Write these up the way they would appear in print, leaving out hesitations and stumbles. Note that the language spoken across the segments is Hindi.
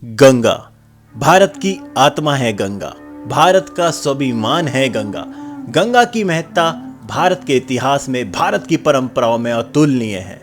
गंगा भारत की आत्मा है। गंगा भारत का स्वाभिमान है। गंगा गंगा की महत्ता भारत के इतिहास में, भारत की परंपराओं में अतुलनीय है।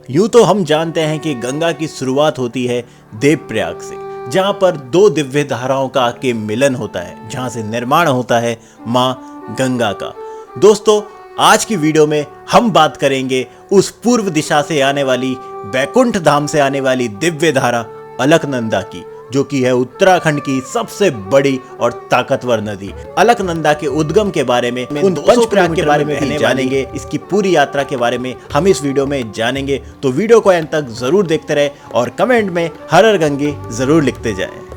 यूं तो हम जानते हैं कि गंगा की शुरुआत होती है देवप्रयाग से, जहां पर दो दिव्य धाराओं का के मिलन होता है, जहां से निर्माण होता है मां गंगा का। दोस्तों, आज की वीडियो में हम बात करेंगे उस पूर्व दिशा से आने वाली, बैकुंठ धाम से आने वाली दिव्य धारा अलकनंदा की, जो कि है उत्तराखंड की सबसे बड़ी और ताकतवर नदी। अलकनंदा के उद्गम के बारे में, उन पंचप्रयाग के बारे में भी जानेंगे। इसकी पूरी यात्रा के बारे में हम इस वीडियो में जानेंगे, तो वीडियो को अंत तक जरूर देखते रहे और कमेंट में हर हर गंगे जरूर लिखते जाएं।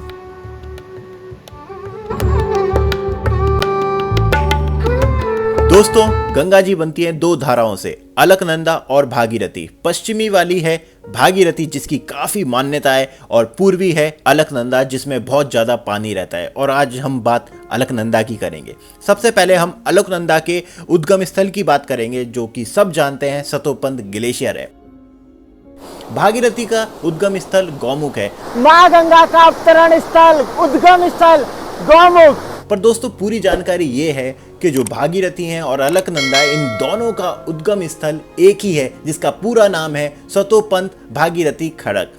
दोस्तों, गंगा जी बनती है दो धाराओं से, अलकनंदा और भागीरथी। पश्चिमी वाली है भागीरथी, जिसकी काफी मान्यता है, और पूर्वी है अलकनंदा, जिसमें बहुत ज्यादा पानी रहता है। और आज हम बात अलकनंदा की करेंगे। सबसे पहले हम अलकनंदा के उद्गम स्थल की बात करेंगे, जो कि सब जानते हैं सतोपंथ ग्लेशियर है। भागीरथी का उद्गम स्थल गौमुख है। मां गंगा का अवतरण स्थल, उद्गम स्थल गौमुख। पर दोस्तों, पूरी जानकारी ये है कि जो भागीरथी हैं और अलकनंदा, इन दोनों का उद्गम स्थल एक ही है, जिसका पूरा नाम है सतोपंथ भागीरथी खड़क।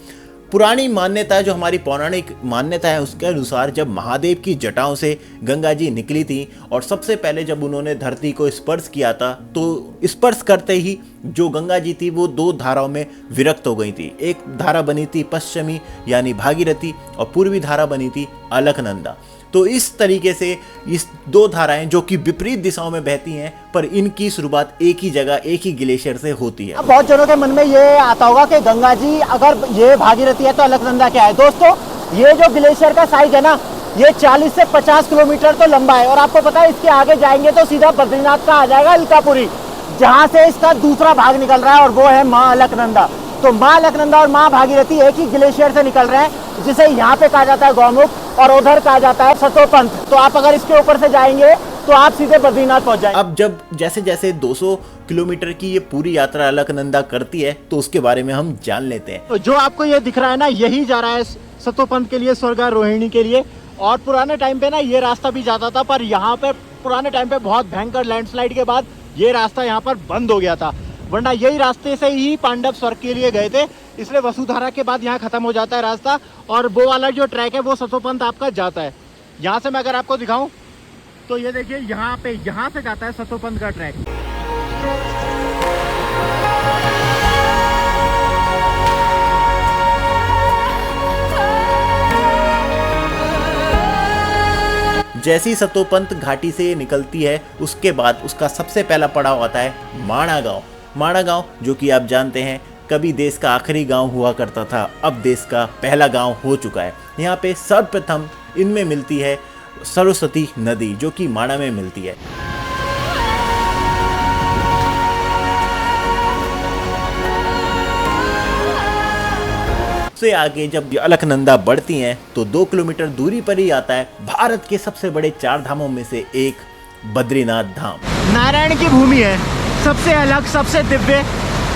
पुरानी मान्यता, जो हमारी पौराणिक मान्यता है, उसके अनुसार जब महादेव की जटाओं से गंगा जी निकली थी और सबसे पहले जब उन्होंने धरती को स्पर्श किया था, तो स्पर्श करते ही जो गंगा जी थी वो दो धाराओं में विरक्त हो गई थी। एक धारा बनी थी पश्चिमी यानी भागीरथी, और पूर्वी धारा बनी थी अलकनंदा। तो इस तरीके से इस दो धाराएं, जो कि विपरीत दिशाओं में बहती हैं, पर इनकी शुरुआत एक ही जगह, एक ही ग्लेशियर से होती है। अब बहुत जनों के मन में ये आता होगा कि गंगा जी अगर ये भागीरथी है तो अलकनंदा क्या है। दोस्तों, ये जो ग्लेशियर का साइज है ना, ये 40 से 50 किलोमीटर तो लंबा है। और आपको पता है, इसके आगे जाएंगे तो सीधा बद्रीनाथ का आ जाएगा अलकापुरी, जहाँ से इसका दूसरा भाग निकल रहा है, और वो है माँ अलकनंदा। तो माँ अलकनंदा और माँ भागीरथी एक ही ग्लेशियर से निकल रहे हैं, जिसे यहाँ पे कहा जाता है गौमुख और उधर कहा जाता है सतोपंथ। तो आप अगर इसके ऊपर से जाएंगे तो आप सीधे बद्रीनाथ पहुंच जाएंगे। अब जब जैसे जैसे 200 किलोमीटर की ये पूरी यात्रा अलकनंदा करती है, तो उसके बारे में हम जान लेते हैं। तो जो आपको ये दिख रहा है ना, यही जा रहा है सतोपंथ के लिए, स्वर्गारोहिणी के लिए। और पुराने टाइम पे ना ये रास्ता भी जाता था, पर यहाँ पे पुराने टाइम पे बहुत भयंकर लैंडस्लाइड के बाद ये रास्ता यहाँ पर बंद हो गया था, वरना यही रास्ते से ही पांडव स्वर्ग के लिए गए थे। इसलिए वसुधारा के बाद यहाँ खत्म हो जाता है रास्ता, और वो वाला जो ट्रैक है वो सतोपंथ आपका जाता है। यहाँ से मैं अगर आपको दिखाऊं तो ये देखिए, यहाँ पे यहाँ से जाता है सतोपंथ का ट्रैक। जैसी सतोपंथ घाटी से निकलती है, उसके बाद उसका सबसे पहला पड़ाव आता है माणा गांव। माणा गांव, जो कि आप जानते हैं कभी देश का आखिरी गांव हुआ करता था, अब देश का पहला गांव हो चुका है। यहाँ पे सर्वप्रथम इनमें मिलती है सरस्वती नदी, जो कि माणा में मिलती है। से आगे जब अलकनंदा बढ़ती हैं, तो 2 किलोमीटर दूरी पर ही आता है भारत के सबसे बड़े 4 धामों में से एक बद्रीनाथ धाम। नारायण की भूमि है, सबसे अलग, सबसे दिव्य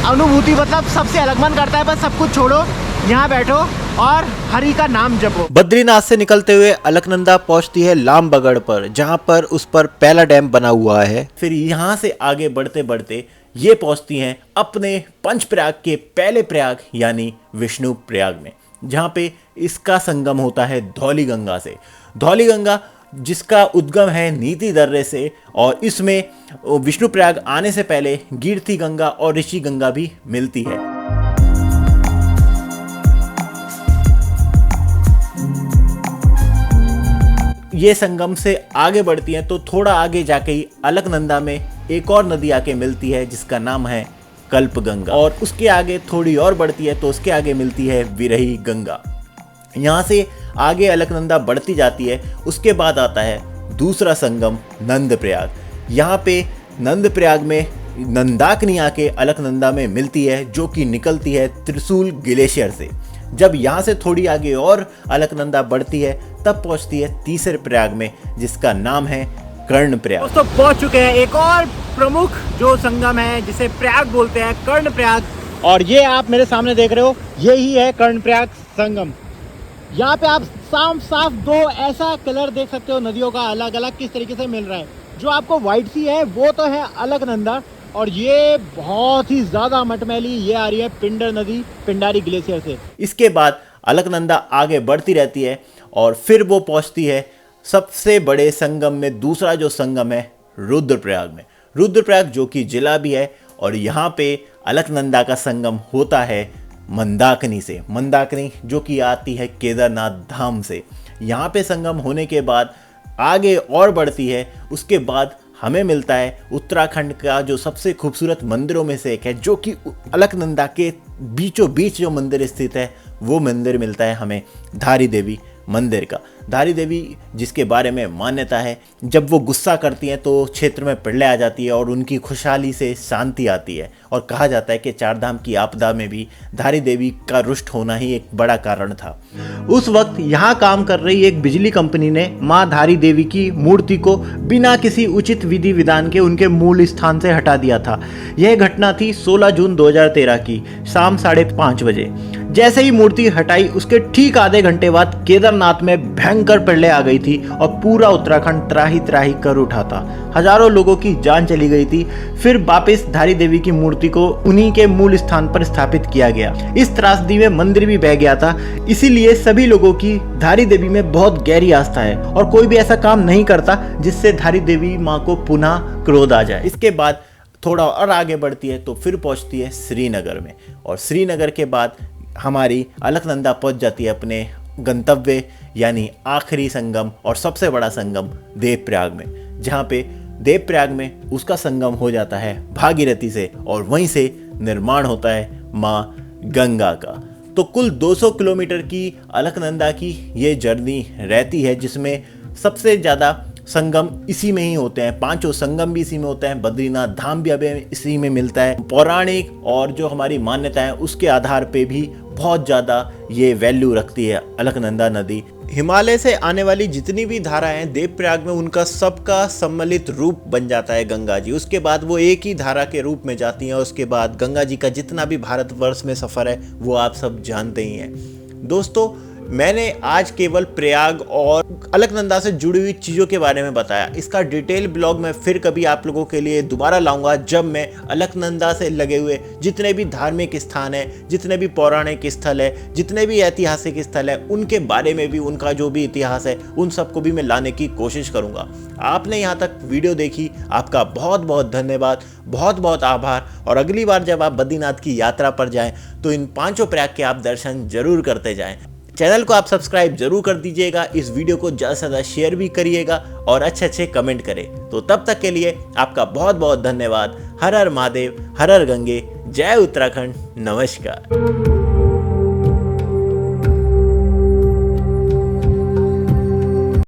अनुभूति, मतलब सबसे अलग। मन करता है बस सब कुछ छोड़ो, यहाँ बैठो और हरि का नाम जपो। बद्रीनाथ से निकलते हुए अलकनंदा पहुंचती है लामबगड़ पर, जहां पर उस पर पहला डैम बना हुआ है। फिर यहाँ से आगे बढ़ते बढ़ते ये पहुंचती हैं अपने पंचप्रयाग के पहले प्रयाग यानी विष्णु प्रयाग में, जहां पे इसका संगम होता है धौली गंगा से। धौली गंगा, जिसका उद्गम है नीति दर्रे से, और इसमें विष्णु प्रयाग आने से पहले कीर्ति गंगा और ऋषि गंगा भी मिलती है। ये संगम से आगे बढ़ती है तो थोड़ा आगे जाके ही अलकनंदा में एक और नदी आके मिलती है, जिसका नाम है कल्पगंगा। और उसके आगे थोड़ी और बढ़ती है तो उसके आगे मिलती है विरही गंगा। यहाँ से आगे अलकनंदा बढ़ती जाती है। उसके बाद आता है दूसरा संगम नंदप्रयाग। यहाँ पे नंदप्रयाग में नंदाकिनी आके अलकनंदा में मिलती है, जो कि निकलती है त्रिशूल ग्लेशियर से। जब यहाँ से थोड़ी आगे और अलकनंदा बढ़ती है, तब पहुँचती है तीसरे प्रयाग में, जिसका नाम है कर्णप्रयाग। दोस्तों, पहुंच चुके हैं एक और प्रमुख जो संगम है, जिसे प्रयाग बोलते हैं, कर्णप्रयाग। और ये आप मेरे सामने देख रहे हो, यही है कर्णप्रयाग संगम। यहाँ पे आप साफ साफ दो ऐसा कलर देख सकते हो नदियों का अलग अलग किस तरीके से मिल रहा है। जो आपको व्हाइट सी है वो तो है अलकनंदा, और ये बहुत ही ज्यादा मटमैली ये आ रही है पिंडर नदी पिंडारी ग्लेशियर से। इसके बाद अलकनंदा आगे बढ़ती रहती है और फिर वो पहुंचती है सबसे बड़े संगम में, दूसरा जो संगम है रुद्रप्रयाग में। रुद्रप्रयाग जो कि जिला भी है, और यहाँ पे अलकनंदा का संगम होता है मंदाकिनी से। मंदाकिनी जो कि आती है केदारनाथ धाम से। यहाँ पे संगम होने के बाद आगे और बढ़ती है। उसके बाद हमें मिलता है उत्तराखंड का जो सबसे खूबसूरत मंदिरों में से एक है, जो कि अलकनंदा के बीचों बीच जो मंदिर स्थित है, वो मंदिर मिलता है हमें धारी देवी मंदिर का। धारी देवी जिसके बारे में मान्यता है जब वो गुस्सा करती हैं तो क्षेत्र में प्रलय आ जाती है और उनकी खुशहाली से शांति आती है, और कहा जाता है कि चारधाम की आपदा में भी धारी देवी का रुष्ट होना ही एक बड़ा कारण था। उस वक्त यहाँ काम कर रही एक बिजली कंपनी ने माँ धारी देवी की मूर्ति को बिना किसी उचित विधि विधान के उनके मूल स्थान से हटा दिया था। यह घटना थी 16 जून 2013 की शाम 5:30 बजे। जैसे ही मूर्ति हटाई उसके ठीक आधे घंटे बाद केदारनाथ में भयंकर प्रलय आ गई थी और पूरा उत्तराखंड त्राही त्राही कर उठा था। हजारों लोगों की जान चली गई थी। फिर वापस धारी देवी की मूर्ति को उन्हीं के मूल स्थान पर स्थापित किया गया। इस त्रासदी में मंदिर भी बह गया था। इसीलिए सभी लोगों की धारी देवी में बहुत गहरी आस्था है, और कोई भी ऐसा काम नहीं करता जिससे धारी देवी माँ को पुनः क्रोध आ जाए। इसके बाद थोड़ा और आगे बढ़ती है तो फिर पहुंचती है श्रीनगर में, और श्रीनगर के बाद हमारी अलकनंदा पहुंच जाती है अपने गंतव्य यानी आखिरी संगम और सबसे बड़ा संगम देवप्रयाग में, जहां पे देवप्रयाग में उसका संगम हो जाता है भागीरथी से, और वहीं से निर्माण होता है माँ गंगा का। तो कुल 200 किलोमीटर की अलकनंदा की ये जर्नी रहती है, जिसमें सबसे ज़्यादा संगम इसी में ही होते हैं। 5 संगम भी इसी में होते हैं। बद्रीनाथ धाम भी अभी इसी में मिलता है। पौराणिक और जो हमारी मान्यता है उसके आधार पे भी बहुत ज़्यादा ये वैल्यू रखती है अलकनंदा नदी। हिमालय से आने वाली जितनी भी धाराएं हैं देवप्रयाग में, उनका सबका सम्मिलित रूप बन जाता है गंगा जी। उसके बाद वो एक ही धारा के रूप में जाती हैं। उसके बाद गंगा जी का जितना भी भारतवर्ष में सफ़र है वो आप सब जानते ही हैं। दोस्तों, मैंने आज केवल प्रयाग और अलकनंदा से जुड़ी हुई चीज़ों के बारे में बताया। इसका डिटेल ब्लॉग मैं फिर कभी आप लोगों के लिए दोबारा लाऊंगा, जब मैं अलकनंदा से लगे हुए जितने भी धार्मिक स्थान हैं, जितने भी पौराणिक स्थल है, जितने भी ऐतिहासिक स्थल है, उनके बारे में भी, उनका जो भी इतिहास है, उन सबको भी मैं लाने की कोशिश करूँगा। आपने यहाँ तक वीडियो देखी, आपका बहुत बहुत धन्यवाद, बहुत बहुत आभार। और अगली बार जब आप बद्रीनाथ की यात्रा पर जाएँ तो इन 5 प्रयाग के आप दर्शन जरूर करते जाएँ। चैनल को आप सब्सक्राइब जरूर कर दीजिएगा, इस वीडियो को ज़्यादा से ज़्यादा शेयर भी करिएगा और अच्छे कमेंट करें। तो तब तक के लिए आपका बहुत बहुत धन्यवाद। हर हर महादेव, हर हर गंगे, जय उत्तराखंड, नमस्कार।